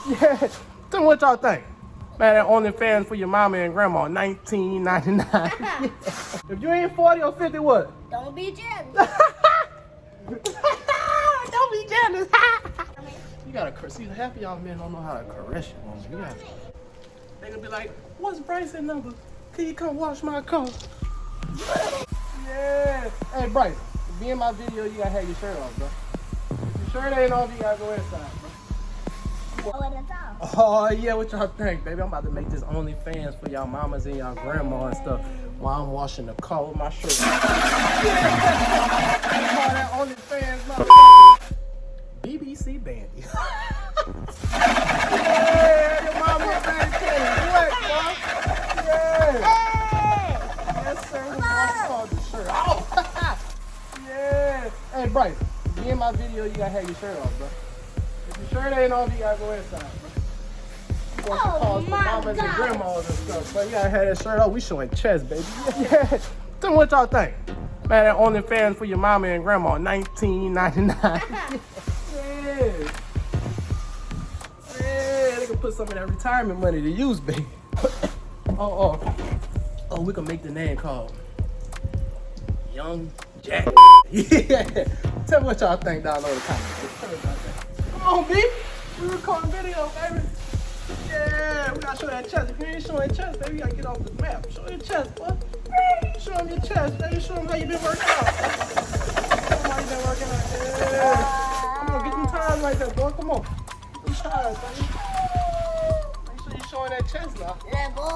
Yeah. Tell me what y'all think. Man, that OnlyFans for your mama and grandma, $19.99. If you ain't 40 or 50, what? Don't be jealous. Don't be jealous. You gotta curse. See, half of y'all men don't know how to caress your woman. You gotta. They gonna be like, what's Bryce's number? Can you come wash my car? Yeah. Hey, Bryce, to be in my video, you gotta have your shirt off, bro. If your shirt ain't off, you gotta go inside, bro. Oh, yeah, what y'all think, baby? I'm about to make this OnlyFans for y'all mamas and y'all grandma and stuff while I'm washing the car with my shirt. Yeah. They call that OnlyFans, motherfucker. BBC Bandy. Yeah, your mama baby came. What, bro? Yeah. Yes, sir. Called the shirt off. Yeah. Hey, Bryce, be in my video, you gotta have your shirt off, bro. If your shirt ain't off, you gotta go inside, bro. You want some calls for mamas and grandmas and stuff, but you gotta have that shirt off. We showing chest, baby. Yeah. Tell me what y'all think. Man, that OnlyFans for your mama and grandma, $19.99. Yeah, they can put some of that retirement money to use, baby. Oh, we can make the name called Young Jack. Yeah. Tell me what y'all think down below in the comments. Tell me about that. Come on, B. We recording video, baby. Yeah, we gotta show that chest. If you ain't showing chest, baby, you gotta get off the map. Show your chest, boy. Show them your chest, baby. Show them how you been working out. Show them how you been working out. Yeah. Come on, get them tires right there, boy. Come on. Get them tires, baby. Make sure you're showing that chest now. Let go.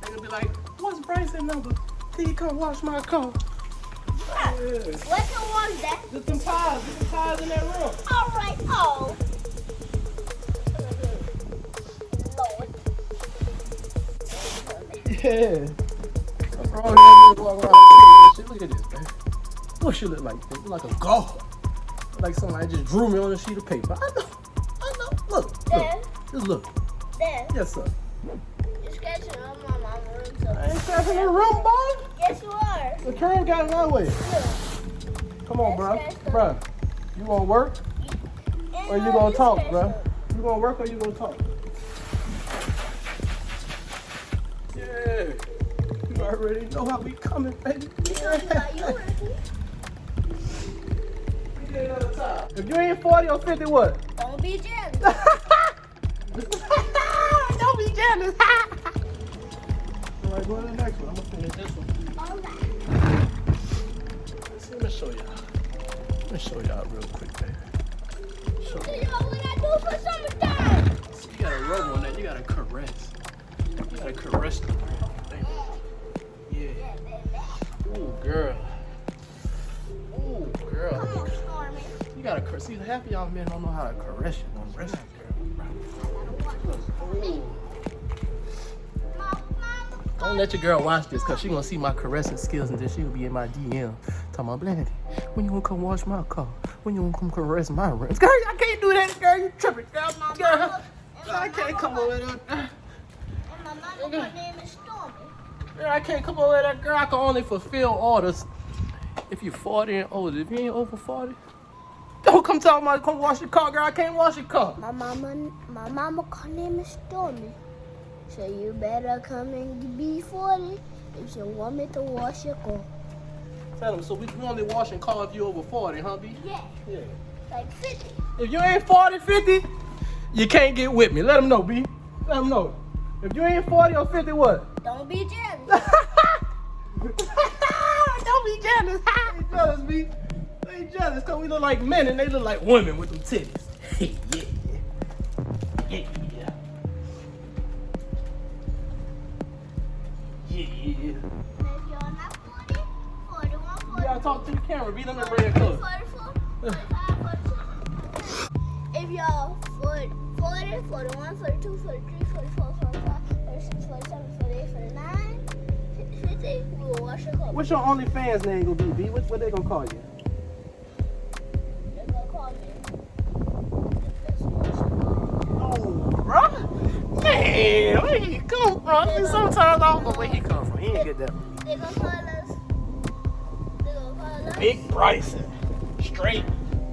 They gonna be like, what's Bryce's number? Can you come wash my car? Yeah. What's the one that? Get them tires. Get them tires in that room. All right. Oh. Lord. Yeah. What's wrong with that nigga walking around with shit? Look at this, man. What she look like? She look like a golfer. Like somebody just drew me on a sheet of paper. I know. Look. Dad. Just look. Dad. Yes, sir. You're scratching on my mama's room. So. I ain't scratching the room, boy. Yes, you are. The curve got it that way. Yeah. Come on, bro. Yes, Bro, you gonna work or you gonna talk, bro? You gonna work or you gonna talk? Yeah. You already know how we coming, baby. If you ain't 40 or 50, what? Don't be jealous. Don't be jealous. Alright, go to the next one. I'm gonna finish this one. All right. Let me show y'all. Let me show y'all real quick, baby. Show So you. y'all what I do for summertime? So you gotta rub on that. You gotta caress. You gotta caress the ground, baby. Yeah. Ooh, girl. Ooh, girl. Come on, Stormy. You gotta caress. See, half of y'all men don't know how to caress you. Don't caress that girl, bro. Ooh. Don't let your girl watch this, cause she gonna see my caressing skills and then she gonna be in my DM talking about, Blandy, when you gonna come wash my car? When you gonna come caress my rims? Girl, I can't do that, girl. You tripping, girl. I can't come over there. And my mama, her name is Stormy. Girl, I can't come over there, girl. I can only fulfill orders if you're 40 and older. If you ain't over 40, don't come talking about come wash your car, girl. I can't wash your car. My mama, her name is Stormy. So you better come and be 40 if you want me to wash your car. Tell them, so we only wash and car if you over 40, huh, B? Yeah. Yeah. Like 50. If you ain't 40, 50, you can't get with me. Let them know, B. Let them know. If you ain't 40 or 50, what? Don't be jealous. Don't be jealous. Ain't jealous, B. They ain't jealous because we look like men and they look like women with them titties. Yeah. Yeah. Yeah. If you're not 40, 41, You gotta talk to the camera, B. Let me bring it close. 44, 45, 46. If you're 40, 41, 42, 43, 44, 45, 46, 47, 48, 49, 50, we will wash your car. What's your OnlyFans name gonna be, B? What they gonna call you? They're gonna call me. Bro? Man, where he come from? Sometimes I don't know where he come from. He ain't get that. They're gonna call us. Big Bryson. Straight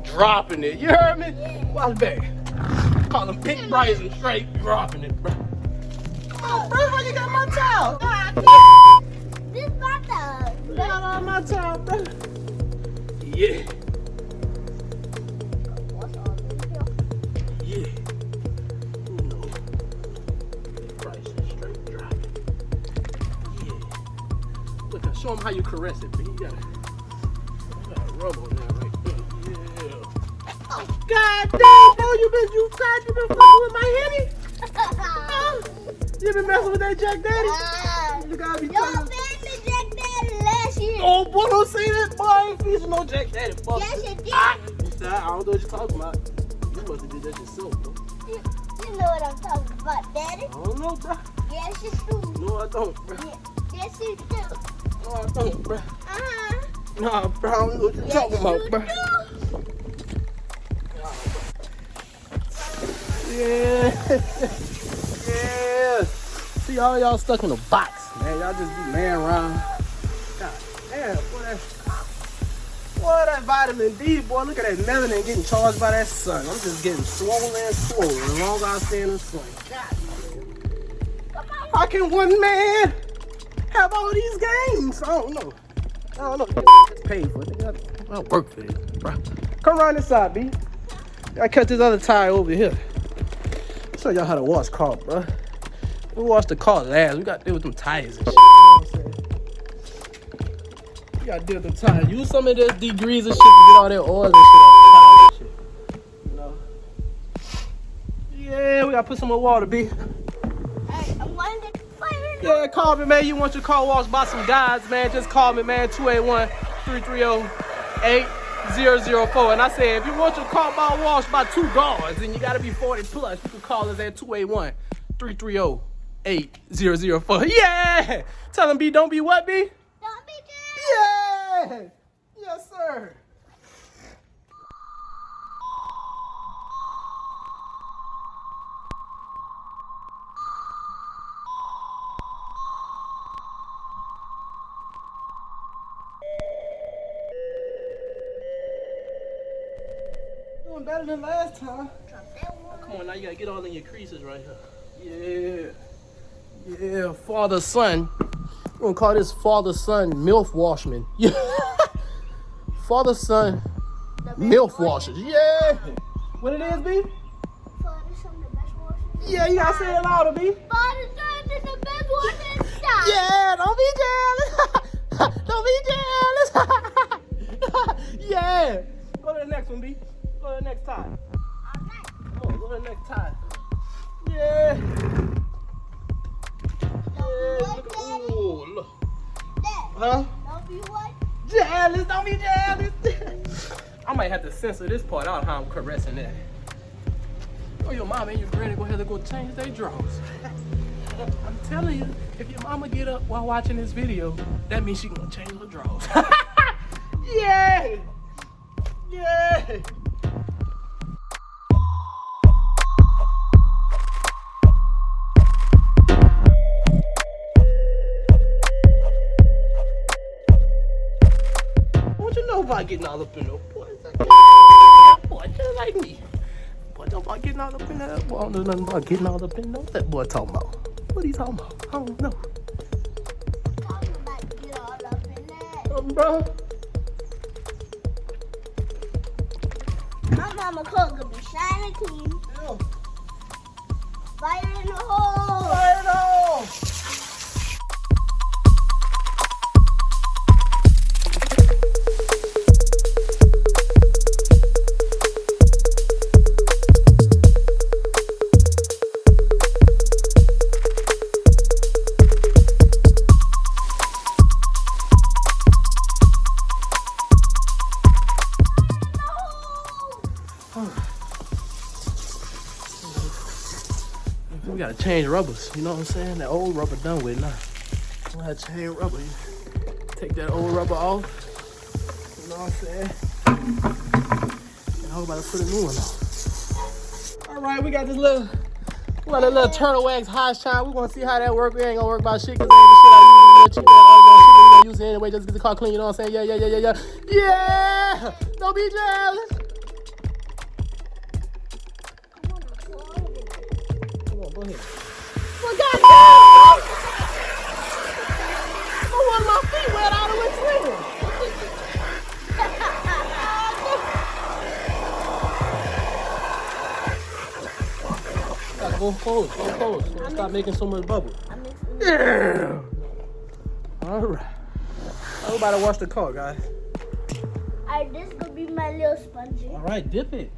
dropping it. You heard me? Yeah. Watch back. call him Big Bryson, straight dropping it, bro. Come on, bro, how you got my towel? This is my towel. Got all my towel, bro. Yeah. What's all this here? Yeah. You know. Big Bryson, straight dropping. Yeah. Look, show him how you caress it, man. You gotta rub on that right there. Yeah. Oh, God damn, bro, you been fucking with my Henny? You been messing with that Jack Daddy? You gotta be Yo, telling. man, the Jack Daddy last year. Oh, boy, don't say that, boy. I ain't feasting no Jack Daddy, fuck. Yes, you did. I don't know what you're talking about. You must have did that yourself, bro. You know what I'm talking about, Daddy. I don't know, bro. Yes, you do. No, I don't, bro. Yes, you do. No, I don't, bro. Uh-huh. Nah, bro, I don't know what you're talking about, bro. Yeah. Yeah. See, all y'all stuck in a box, man. Y'all just be laying around. God damn, boy, that vitamin D, boy. Look at that melanin getting charged by that sun. I'm just getting swollen and swollen as long as I stay in the sun. God, how can one man have all these games? I don't know. It's paid for it. I'll work for this, bro. Come around this side, B. I cut this other tire over here. Show y'all how to wash car, bro. We washed the car last. We got to deal with them tires and shit. You know what I'm saying? We got to deal with them tires. Use some of this degrees and shit to get all that oil and shit off the tires and shit. You know? Yeah, we got to put some more water, B. Hey, I'm going to fire. Yeah, call me, man. You want your car washed by some guys, man, just call me, man. 281-330-8004. And I said, if you want your car washed by two guards and you got to be 40 plus, you can call us at 281-330-8004. Yeah! Tell them, B, don't be what, B? Don't be dead. Yeah! Yes, sir. Doing better than last time. Drop that one. Come on, now you gotta get all in your creases right here. Yeah. Yeah, father son. We're gonna call this father son MILF washman. Yeah. Father son MILF washers. Yeah. What it is, B? Father son, the best washer. Yeah, you gotta say it louder, B. Father son is the best washer in style. Yeah, don't be jealous. Don't be jealous. Yeah. Go to the next one, B. Go to the next tie. Alright. Come on, go to the next tie. Yeah. Look. Ooh, look. Dad, Huh? don't be what? Jealous, don't be jealous. I might have to censor this part out how I'm caressing that. Oh, your mom and your granny go ahead and go change their drawers. I'm telling you, if your mama get up while watching this video, that means she gonna change her drawers. Yeah! Yeah! What you know about getting all up in those boys? Boy, just like me. Boy, don't about getting all up in that. Boy, I don't know nothing about getting all up in those. That boy talking about. What he talking about? I don't know. Talking about get all up in that. Bro. My mama coat could be shining clean. Yeah. Fire in the hole. Fire it on. We gotta change rubbers, you know what I'm saying? That old rubber done with now. We gotta change rubber. You take that old rubber off, you know what I'm saying? And I'm about to put a new one on. All right, we got this little turtle wax hot shine. We gonna see how that work. We ain't gonna work about shit because ain't the shit I use. Cheap ass shit we gonna use it anyway just to get the car clean, you know what I'm saying? Yeah. Yeah! Don't be jealous. Go ahead. Well, goddamn! I want my feet wet out of the swim. Go close. Stop making so much bubble. Yeah. All right. Everybody wash the car, guys. Alright, this gonna be my little spongy. All right, dip it.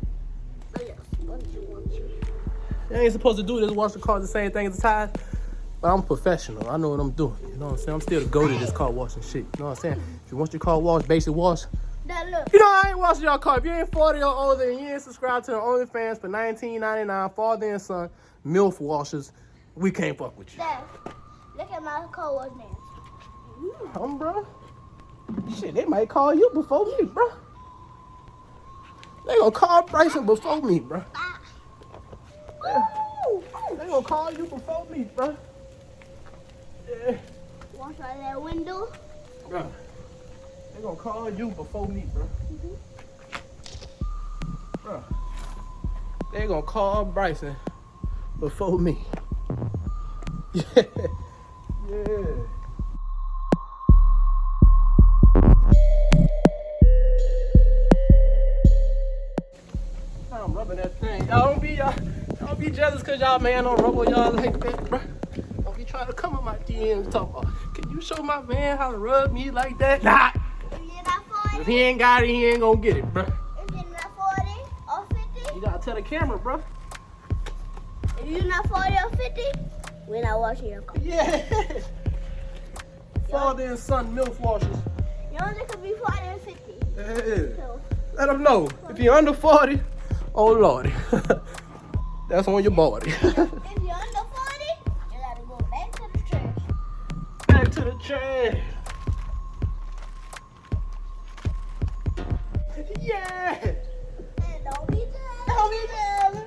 My little spongy. You ain't supposed to do this, wash the car the same thing as the tires. But I'm a professional. I know what I'm doing. You know what I'm saying? I'm still the go-to this car washing shit. You know what I'm saying? If you want your car washed, basic wash. Now look. You know I ain't washing your car. If you ain't 40 or older and you ain't subscribed to the OnlyFans for $19.99, father and son, MILF washers, we can't fuck with you. Dad, look at my car wash man. Bro. Shit, they might call you before me, bro. They gonna call Bryson before me, bro. They gonna call you before me, bro. Yeah. Wash out that window. Bro. They gonna call you before me, bro. Bro. They gonna call Bryson before me. Yeah. Yeah. I'm rubbing that thing. Y'all don't be jealous cause y'all man don't rub on y'all like that, bro. Don't be trying to come on my DMs and talk about, can you show my man how to rub me like that? Nah. If you're not 40, If he ain't got it, he ain't gonna get it, bro. if you're not 40 or 50, You gotta tell the camera, bro. if you're not 40 or 50, we're not washing your car. Yeah. Father and son MILF washers. You only could be 40 and 50. Yeah. So, Let them know. If you're under 40, oh lordy. That's on your body. if you're under 40, you gotta go back to the trash. Back to the trash. Yeah. And don't be jealous. Don't be jealous.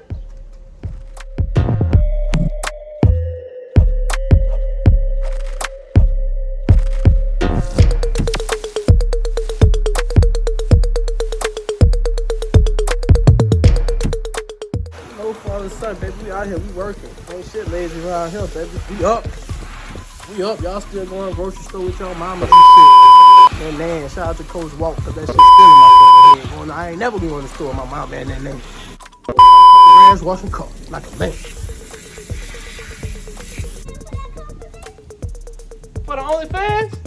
No father, son, baby. We out here. We working. Ain't shit lazy around here, baby. We up. We up. Y'all still going to the grocery store with y'all mama and shit. And man, shout out to Coach Walt because that shit's still in my fucking head. Going, I ain't never going to the store with my mama and that name. Hands washing car like a man. For the OnlyFans?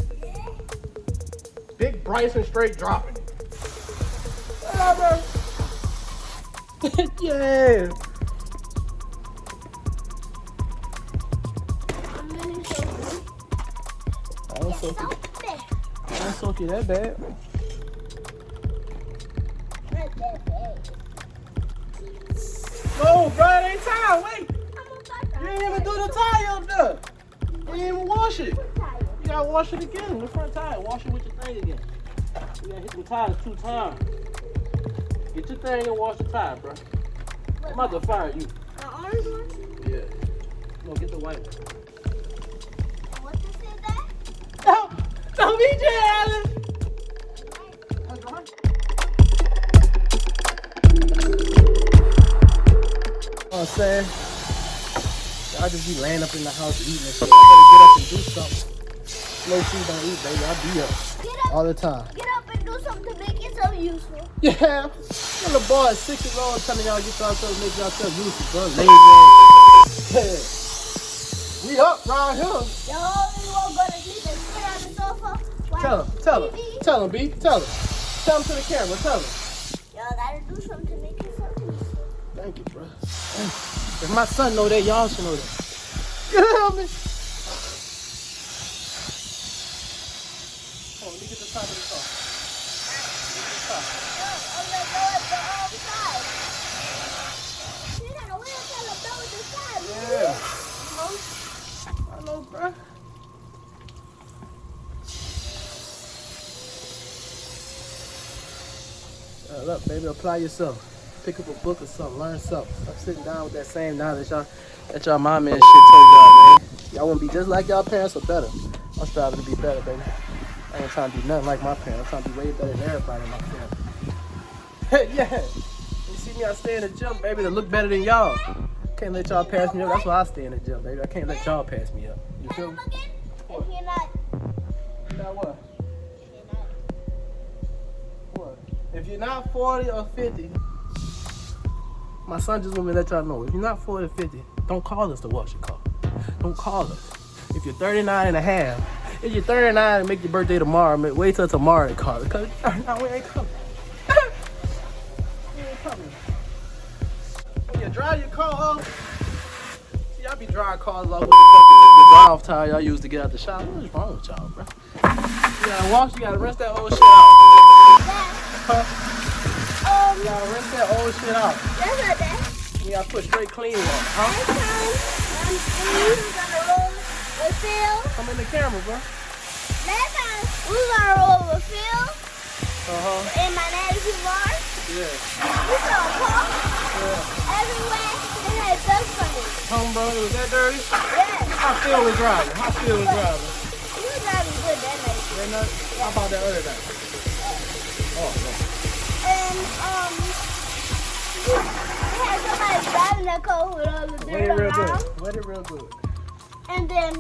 Big Bryson straight dropping. Whatever. Yeah. I'm really so I don't soak it. I don't soak it that bad. Not that bad. No, bro, it ain't time. Wait. I'm gonna start You ain't even do the tire up there. You ain't even wash it. tired. You gotta wash it again. The front tire. Wash it with your thing again. You gotta hit the tires 2 times. Get your thing and wash the tire, bro. I'm about to fire you. The orange one? Yeah. No, get the white one. What you said that? Don't be jealous. That's right. You know what I'm saying? I just be laying up in the house eating and shit. I better get up and do something. Slow food don't eat, baby. I be up Get up. all the time. Get up and do something to make yourself useful. Yeah. The boy is 6 years old telling y'all get yourself, make yourself useful, bro. Lazy ass. Yeah. We up right here. You only won't go to sleep and sit on the sofa. Watch Tell him, TV. tell him, B. Tell him. Tell him to the camera, tell him. Y'all gotta do something to make yourself useful. Thank you, bro. Thank you. If my son know that, y'all should know that. You hear me? Hold on, let me get the top of the car. Get the top. I'm gonna go at the other side. You gotta wait until I'm done with the side. Yeah. I know, bro. Look, baby, apply yourself. Pick up a book or something, learn something. Stop sitting down with that same knowledge that y'all mama and shit told y'all, man. Y'all wanna be just like y'all parents or better. I'm striving to be better, baby. I ain't trying to be nothing like my parents. I'm trying to be way better than everybody in my family. Yeah. You see me, I stay in the gym, baby, to look better than y'all. Can't let y'all pass me up. That's why I stay in the gym, baby. I can't let y'all pass me up. You feel me? If you're not, Now what? if you're not, What? If you're not 40 or 50, my son just want me to let y'all know. If you're not 40 or 50, don't call us to wash your car. Don't call us. If you're 39 and a half, if you're 39 and make your birthday tomorrow, wait till tomorrow to call it. Because we ain't coming. We ain't coming. When you drive your car off, see, y'all be driving cars off with the drive tire y'all used to get out the shop. What is wrong with y'all, bro? You gotta wash, you gotta rinse that old shit out. You gotta rinse that old shit out. that's not that. You gotta put straight clean on, huh? Next time, we was gonna roll with Phil. I'm in the camera, bro. Last time, we was gonna roll with Phil in my daddy's bar. Yeah. We saw a car everywhere. It had dust on it. Home, bro, was that dirty? Yeah, How Phil was driving? How Phil was driving? he was driving good that night. That night? How about that other night? Oh, no. And we had somebody driving that car with all the Wet dirt it real around. good. Wet it real good. And then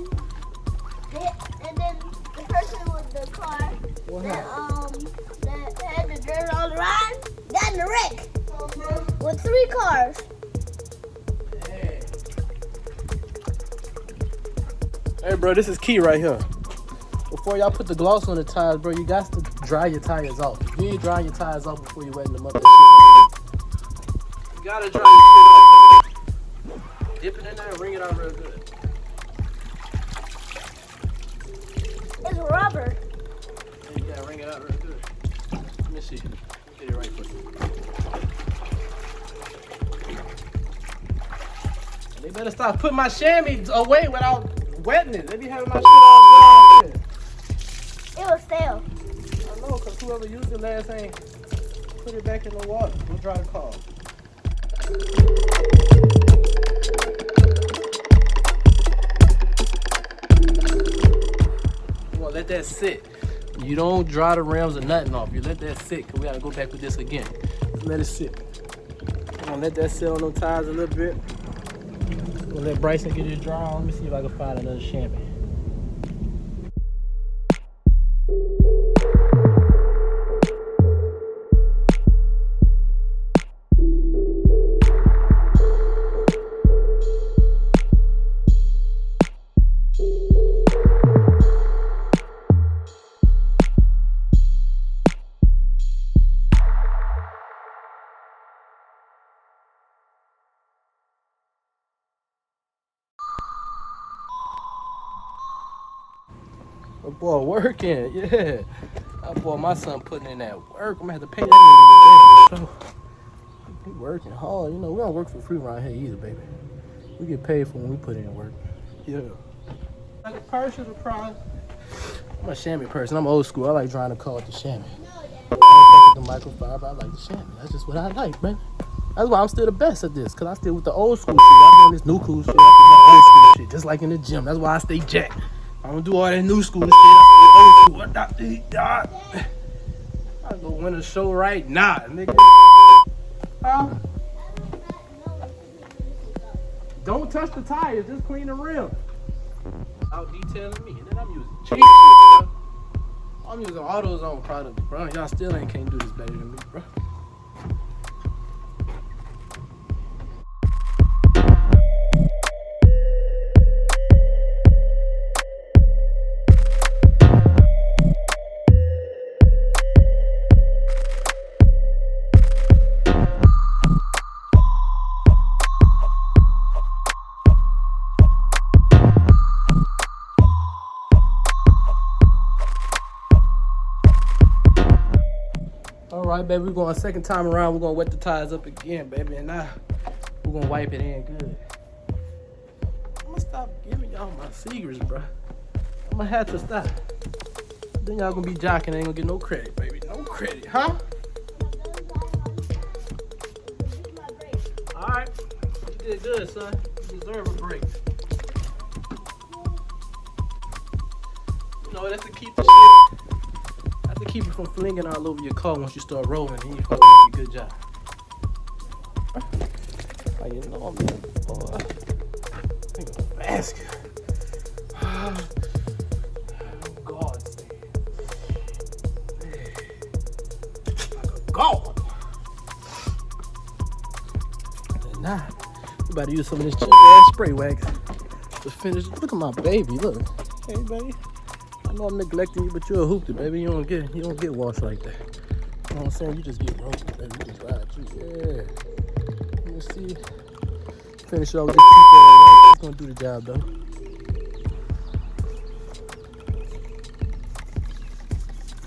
the person with the car What that happened? that had the dirt all around got in a wreck with 3 cars. Hey, bro, this is key right here. Before y'all put the gloss on the tires, bro, you got to dry your tires off. If you ain't drying your tires off before you wetting them up, that shit gonna leak. You gotta dry your shit off. Dip it in there and wring it out real good. It's rubber. Yeah, you gotta wring it out real good. Let me see. Let me get it right for you. They better stop putting my chamois away without wetting it. They be having my shit all dry. It was stale. I know, because whoever used it last ain't put it back in the water. We'll dry the car. You want to let that sit. You don't dry the rims or nothing off. You let that sit, because we got to go back with this again. Just let it sit. I'm going to let that sit on those tires a little bit. We'll let Bryson get it dry on. Let me see if I can find another chamois. That boy working, yeah. That boy, my son putting in that work. I'm gonna have to pay that nigga today. He working hard. You know, we don't work for free around here either, baby. We get paid for when we put in work. Yeah. Like a purse is a prize. I'm a chamois person. I'm old school. I like drying the car with the chamois. I don't fuck with the microfiber. I like the chamois. That's just what I like, man. That's why I'm still the best at this, because I still with the old school shit. I'm doing this new cool shit. I do that old school shit, just like in the gym. That's why I stay jacked. I don't do all that new school shit. I stay old school. I go win a show right now, nigga. Huh? Don't touch the tires. Just clean the rim. Out detailing me, and then I'm using cheap shit, bro. I'm using AutoZone products, bro. Y'all still can't do this better than me, bro. All right, baby, we're going second time around. We're gonna wet the tires up again, baby, and now we're gonna wipe it in good. I'm gonna stop giving y'all my secrets, bro. I'm gonna have to stop. Then y'all gonna be jocking and ain't gonna get no credit, baby. No credit, huh? All right, you did good, son. You deserve a break. You know, that's to keep the shit. To keep it from flinging all over your car once you start rolling and you fucking up your good job. How you know, man? Boy. Think of the basket. Oh, God, like a god. And now, we about to use some of this cheap ass spray wax to finish. Look at my baby. Look, hey baby. I know I'm neglecting you, but you're a hoopty, baby. You don't get washed like that. You know what I'm saying? You just get roasted, baby. You just ride you. Yeah. Let me see. Finish off with this cheap ass wax. It's gonna do the job though.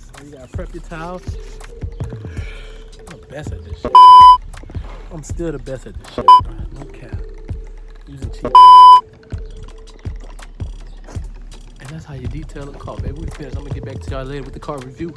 So you gotta prep your towels. I'm the best at this shit. I'm still the best at this shit, bro. No cap. Using cheap. And that's how you detail a car, baby. We finished. I'm gonna get back to y'all later with the car review.